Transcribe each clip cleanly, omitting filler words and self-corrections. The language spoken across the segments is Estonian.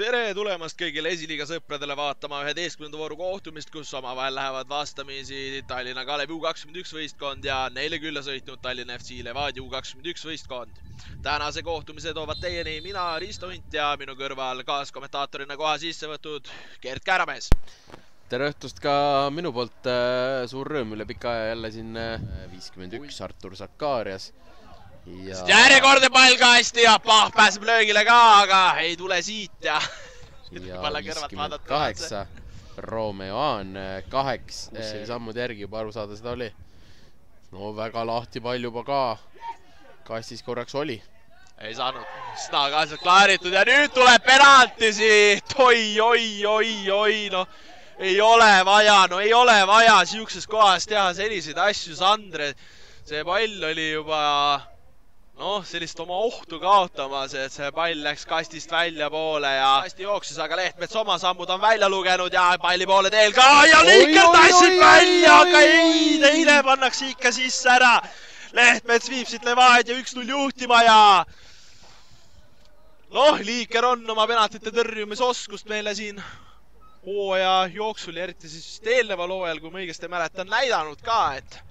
Tere tulemast kõigile esiliiga sõpradele vaatama 11. vooru kohtumist, kus omavahel lähevad vastamisi Tallinna Kalevi U21 võistkond ja neile külla sõitnud Tallinna FC Levadia U21 võistkond. Tänase kohtumise toovad teieni mina, Risto Hunt ja minu kõrval kaaskommentaatorina koha sisse võtud Gert Kääramees. Tere õhtust ka minu poolt, suur rõõm üle pika aja jälle siin 51 Artur Sakarias. Järjekordne pall kasti ja Pahv pääseb löögile ka, aga ei tule siit ja 58 Romeo Aan 8 sammud järgi juba aru saada seda oli. No väga lahti pall juba ka kastis korraks oli. Ei saanud seda ka sealt klaaritud ja nüüd tuleb penalti siit. Oi, no ei ole vaja siukses kohas teha selliseid asju, Sandre. See pall oli juba sellist oma ohtu kaotamas, et see pall läks kastist välja poole ja kasti jooksis, aga Lehtmets oma sammud on välja lugenud ja palli poole teel ka ja Liiker tassid välja, aga ei, teine pannakse ikka sisse ära. Lehtmets viib siit Levadia 1-0 juhtima ja Liiker on oma penaltite tõrjumisoskust meile siin hooaja jooksul ja eriti siis eelneval hooajal, kui ma õigesti mäletan, näidanud ka, et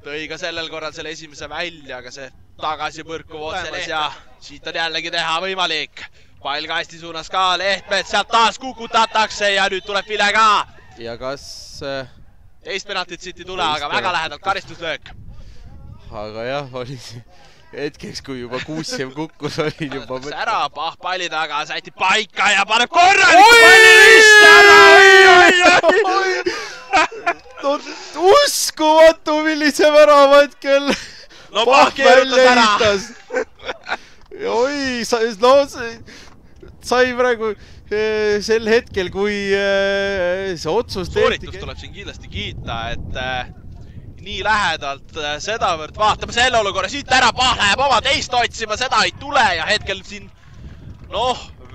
tõi ka sellel korral selle esimese välja, aga see tagasi põrkuv otsenes ja siit on jällegi teha võimalik. Pall kasti suunas ka, Lehtmets sealt taas kukutatakse ja nüüd tuleb Vile ka. Ja kas... Teist penaltit siit ei tule, aga väga lähedalt karistuslöök. Aga jah, oli hetkeks, kui juba Kuusjev kukkus, oli juba... Ära Pahv palli taga, säti paika ja paneb korraliku palli vist ära! Uskumatu, millise värava hetkel Pahv keerutas ära. Sai praegu sel hetkel, kui see otsus Sooritus tuleb siin kindlasti kiita, et nii lähedalt sedavõrd vaatame selle olukorra siit ära, Pahv läheb oma teist otsima, seda ei tule ja hetkel siin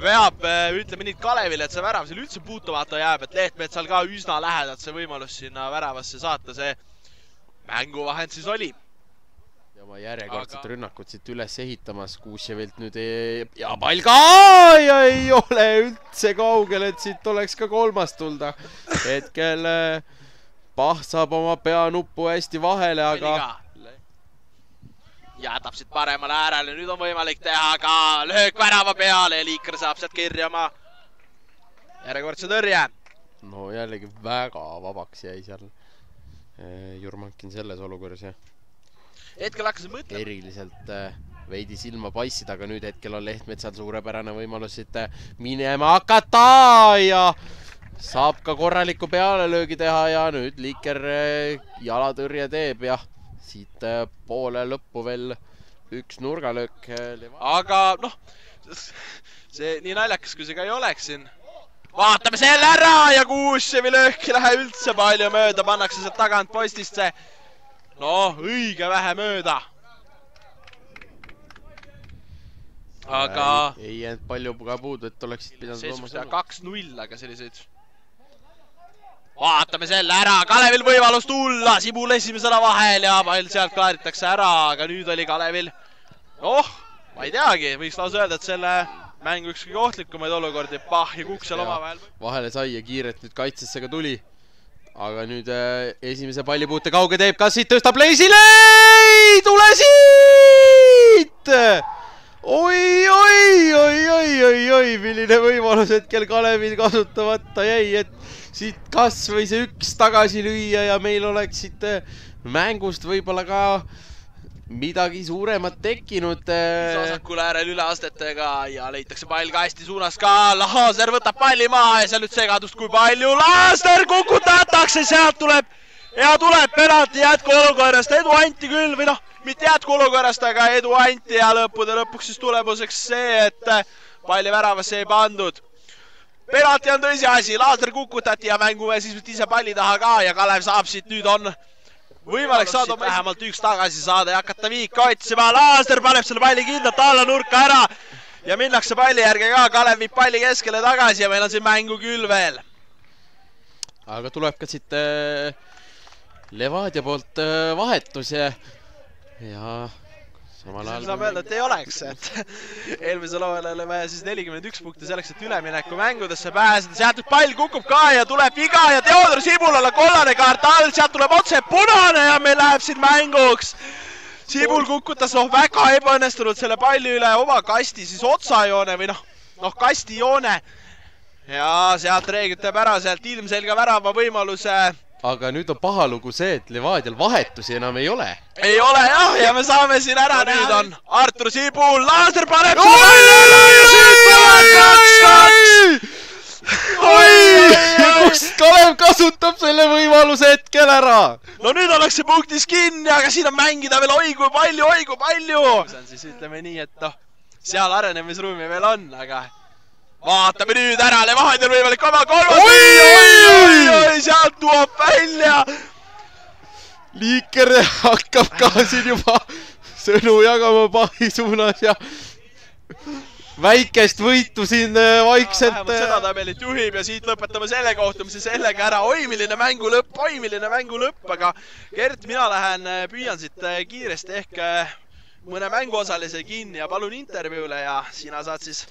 veab, ütleme nii Kalevile, et see värav seal üldse puutumata jääb, et Lehtmetsal ka üsna lähedalt see võimalus sinna väravasse saata, see mänguvahend siis oli. Ja ma järjekordset rünnakut siit üles ehitamas Kuusjevilt nüüd ja pall ka ja ei ole üldse kaugel, et siit oleks ka kolmas tulda. Hetkel Pahv saab oma peanuppu hästi vahele, aga... Jätab siit paremale äärele, nüüd on võimalik teha ka löök värava peale ja Liiker saab sealt kirja oma järjekordse tõrje. No jällegi väga vabaks jäi seal Jurmankin selles olukorras, jah. Hetkel hakkas mõtlema. Eriliselt veidi silma paissid, aga nüüd hetkel on Lehtmetsal suurepärane võimalus siit minema hakata ja saab ka korraliku pealelöögi teha ja nüüd Liiker jalatõrje teeb ja siit poole lõppu veel üks nurgalöök. Aga see nii naljakas, kui see ka ei oleks siin. Vaatame selle ära ja Kuusjevi löök ei lähe üldse palju mööda, pannakse sealt tagant postist see õige vähe mööda. Aga... Ei jäänud palju ka puudu, et oleksid pidanud... Seisust teha 2-0, aga selliseid... Vaatame selle ära, Kalevil võimalus tulla, Sibul esimesena vahel ja pall sealt klaaritakse ära, aga nüüd oli Kalevil... ma ei teagi, võiks lausa öelda, et selle mängu üks kõige ohtlikumaid olukordi, Pahv ja Kukk seal omavahel. Vahele sai ja kiiret nüüd kaitsesse ka tuli. Aga nüüd esimese pallipuute kauge teeb, kas siit tõstab Leisile? Ei tule siit! Oi, milline võimalus hetkel Kalevil kasutamata jäi, et siit kas või see üks tagasi lüüa ja meil oleks siit mängust võib-olla ka midagi suuremat tekkinud. Vasakule äärel üleastetega ja leitakse pall kasti suunas ka. Laaser võtab palli maha ja seal nüüd segadust kui palju. Laaser kukutatakse, sealt tuleb penalti jätkuolukorrast. Edu anti küll või mitte jätkuolukorrast, aga edu anti ja lõpuks siis tulemuseks see, et palli väravasse ei pandud. Penalti on tõsi asi, Laaser kukutati ja mängume siis ise palli taha ka ja Kalev saab siit nüüd on võimalik saada vähemalt üks tagasi saada ja hakata viika otsima. Laaser paneb selle palli kindlalt alla nurka ära ja minnakse palli järgi ka. Kalev viib palli keskele tagasi ja meil on siin mängu küll veel. Aga tuleb ka siit Levadia poolt vahetus ja saab öelda, et ei oleks, et eelmisel hooajal oli vaja siis 41 punkti selleks, et ülemineku mängudesse pääseda. Sealt pall kukub ka ja tuleb viga ja Teodor Sibulale kollane kaart all, sealt tuleb otse punane ja meil läheb siin mänguks. Sibul kukutas väga ebaõnnestunult selle palli üle oma kasti siis otsajoone või kastijoone. Ja sealt Reegit teeb ära, sealt ilmselge värava võimaluse. Aga nüüd on paha lugu see, et Levadial vahetusi enam ei ole. Ei ole jah, ja me saame siin ära, nüüd on Artur Sibul, Laaser paneb kust Kalev kasutab selle võimaluse hetkel ära. No nüüd ollakse punktis kinni, aga siin on mängida veel oi kui palju. See on siis ütleme nii, et seal arenemisruumi veel on, aga vaatame nüüd ära, Levadial võimalik oma kolmas. Sealt tuuab välja. Liiker hakkab ka siin juba sõnu jagama pahi suunas ja väikest võitu siin vaikselt. Vähemalt seda tabelit juhib ja siit lõpetame selle kohtumise sellega ära. Oi, milline mängu lõpp, aga Gert, mina püüan siit kiiresti ehk mõne mänguosalise kinni ja palun intervjuule ja sina saad siis